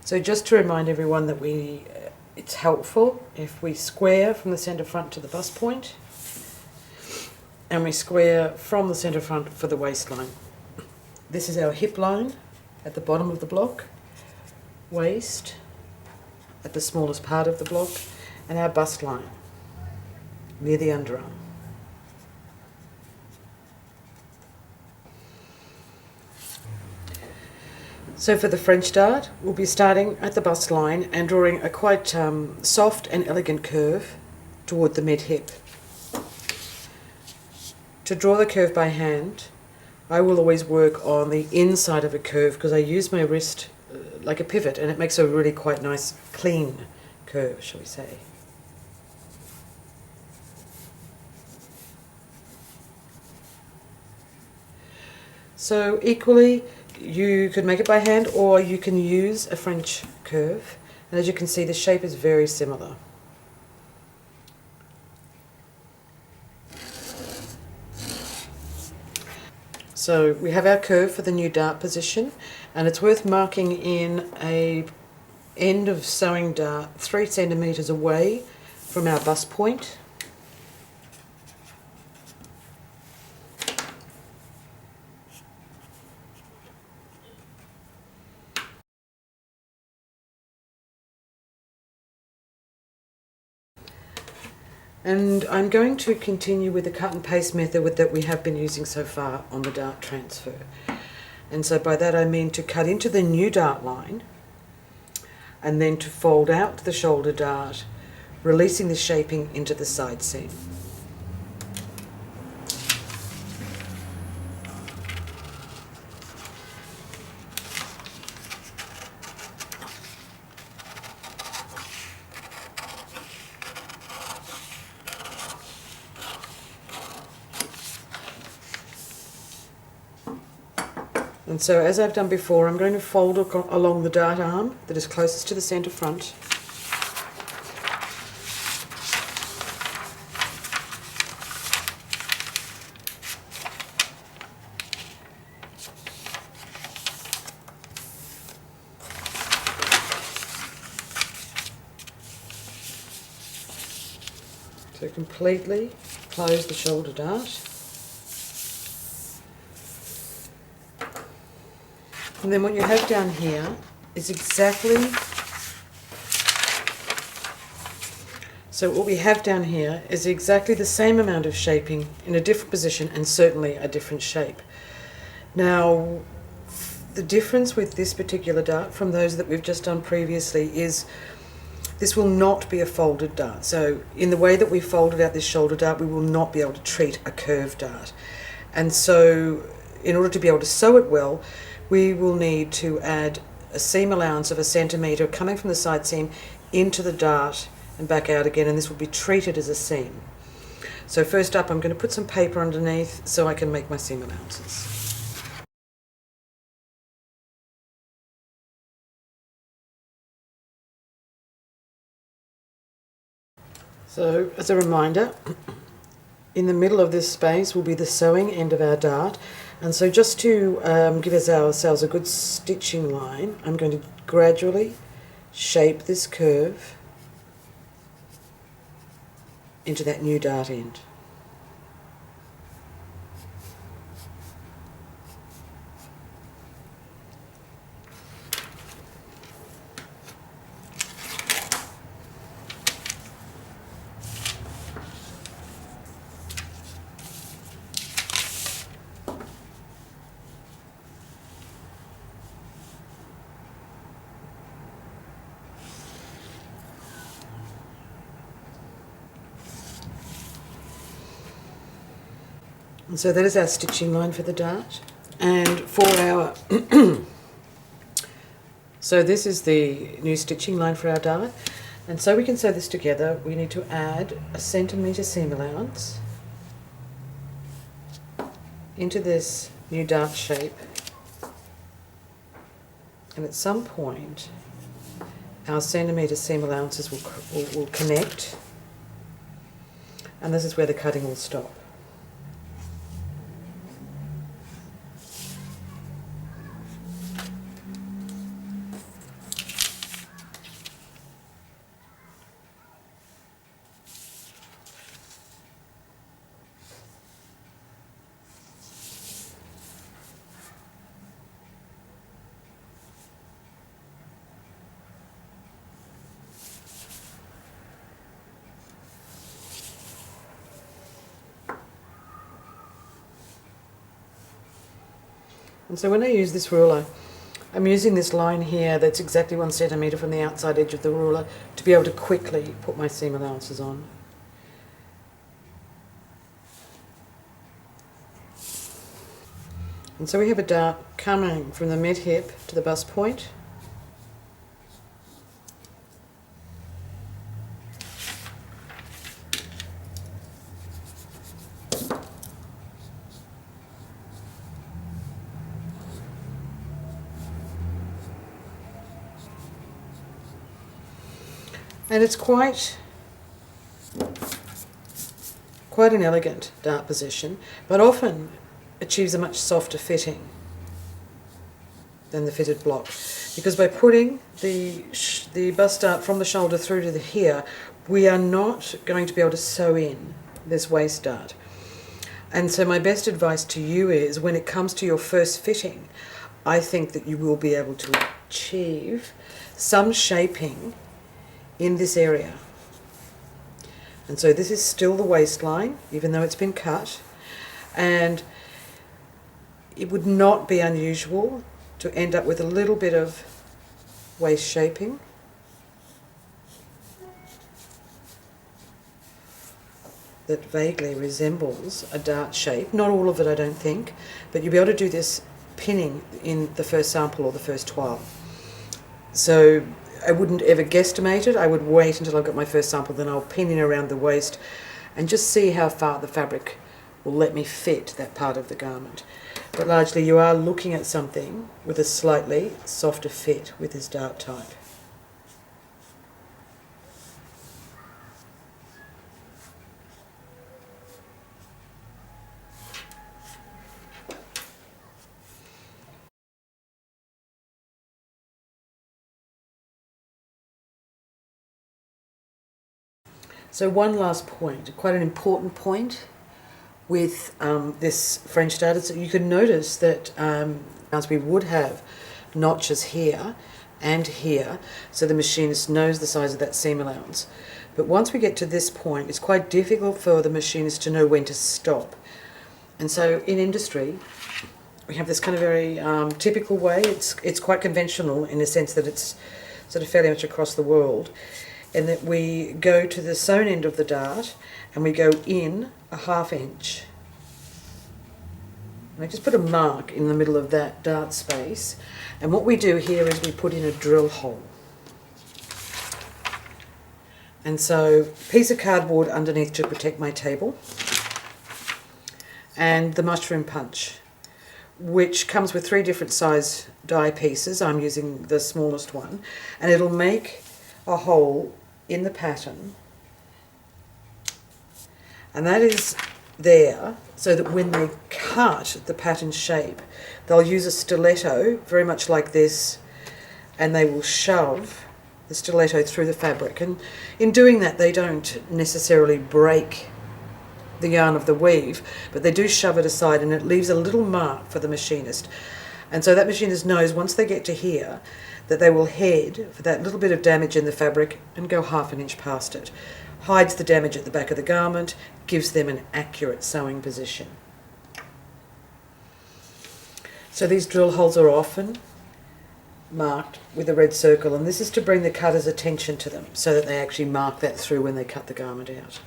So just to remind everyone that it's helpful if we square from the centre front to the bust point, and we square from the centre front for the waistline. This is our hip line at the bottom of the block, waist at the smallest part of the block, and our bust line near the underarm. So for the French dart, we'll be starting at the bust line and drawing a quite soft and elegant curve toward the mid-hip. To draw the curve by hand, I will always work on the inside of a curve because I use my wrist like a pivot, and it makes a really quite nice clean curve, shall we say. So equally, you could make it by hand or you can use a French curve, and as you can see the shape is very similar. So we have our curve for the new dart position, and it's worth marking in a end of sewing dart 3 centimetres away from our bust point. And I'm going to continue with the cut and paste method that we have been using so far on the dart transfer. And so by that I mean to cut into the new dart line and then to fold out the shoulder dart, releasing the shaping into the side seam. And so as I've done before, I'm going to fold along the dart arm that is closest to the centre front. So completely close the shoulder dart. And then what you have down here is exactly, so what we have down here is exactly the same amount of shaping in a different position and certainly a different shape. Now, the difference with this particular dart from those that we've just done previously is this will not be a folded dart. So in the way that we folded out this shoulder dart, we will not be able to treat a curved dart. And so in order to be able to sew it well, we will need to add a seam allowance of 1 centimetre coming from the side seam into the dart and back out again, and this will be treated as a seam. So first up I'm going to put some paper underneath so I can make my seam allowances. So as a reminder, in the middle of this space will be the sewing end of our dart. And so just to give ourselves a good stitching line, I'm going to gradually shape this curve into that new dart end. And so that is our stitching line for the dart. And for our so this is the new stitching line for our dart. And so we can sew this together, we need to add 1 centimetre seam allowance into this new dart shape. And at some point our centimetre seam allowances will connect, and this is where the cutting will stop. And so when I use this ruler, I'm using this line here that's exactly 1 centimetre from the outside edge of the ruler to be able to quickly put my seam allowances on. And so we have a dart coming from the mid-hip to the bust point. And it's quite an elegant dart position, but often achieves a much softer fitting than the fitted block, because by putting the bust dart from the shoulder through to the here, we are not going to be able to sew in this waist dart. And so my best advice to you is, when it comes to your first fitting, I think that you will be able to achieve some shaping in this area. And so this is still the waistline, even though it's been cut, and it would not be unusual to end up with a little bit of waist shaping. That vaguely resembles a dart shape. Not all of it, I don't think, but you'll be able to do this pinning in the first sample or the first toile. So I wouldn't ever guesstimate it. I would wait until I've got my first sample, then I'll pin in around the waist and just see how far the fabric will let me fit that part of the garment. But largely you are looking at something with a slightly softer fit with this dart type. So one last point, quite an important point with this French dart, is that you can notice that as we would have notches here and here, so the machinist knows the size of that seam allowance. But once we get to this point, it's quite difficult for the machinist to know when to stop. And so in industry, we have this kind of very typical way. It's quite conventional in the sense that it's sort of fairly much across the world, and that we go to the sewn end of the dart and we go in a 1/2 inch. And I just put a mark in the middle of that dart space, and what we do here is we put in a drill hole. And so piece of cardboard underneath to protect my table, and the mushroom punch, which comes with 3 different size die pieces. I'm using the smallest one, and it'll make a hole in the pattern, and that is there so that when they cut the pattern shape, they'll use a stiletto very much like this, and they will shove the stiletto through the fabric, and in doing that they don't necessarily break the yarn of the weave, but they do shove it aside, and it leaves a little mark for the machinist. And so that machinist knows once they get to here that they will head for that little bit of damage in the fabric and go 1/2 inch past it. Hides the damage at the back of the garment, gives them an accurate sewing position. So these drill holes are often marked with a red circle, and this is to bring the cutter's attention to them so that they actually mark that through when they cut the garment out.